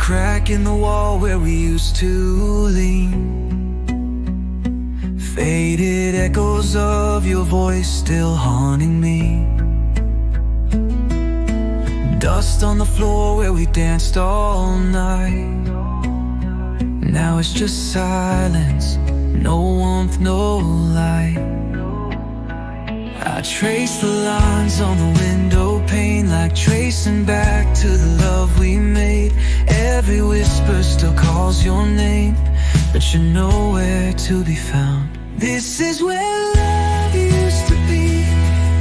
crack in the wall where we used to lean. Faded echoes of your voice still haunting me. Dust on the floor where we danced all night. Now it's just silence, no warmth, no light. I trace the lines on the window pane, like tracing back to the love we made. Every whisper still calls your name, but you're nowhere to be found. This is where love used to be,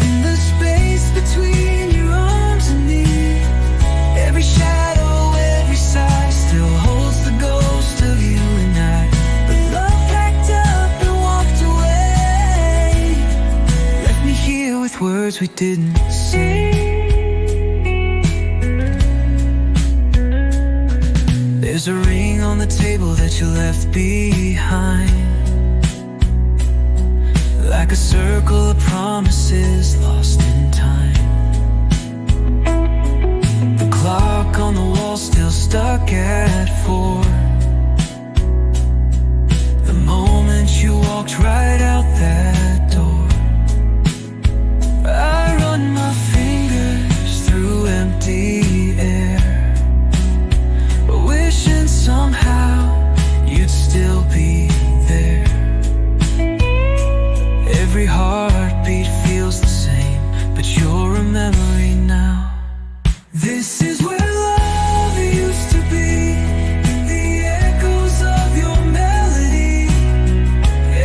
in the space between your arms and me. Every shadow, every sigh still holds the ghost of you and I. But love packed up and walked away, left me here with words we didn't say. There's a ring on the table that you left behind, like a circle of promises lost in time. The clock on the wall still stuck at 4. The moment you walked right out that door. I run my fingers through empty air, wishing somehow you'd still be there. Every heartbeat feels the same, but you're a memory now. This is where love used to be, in the echoes of your melody.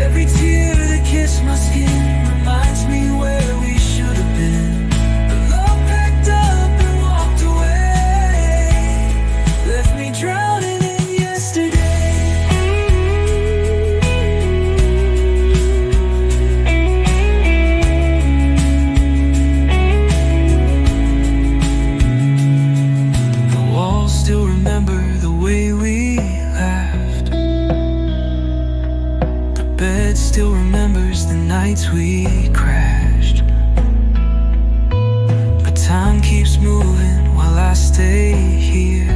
Every tear that kissed my skin reminds me where we should have been. But love packed up and walked away, left me drowning in yesterday. Still remember the way we laughed. The bed still remembers the nights we crashed. But time keeps moving while I stay here.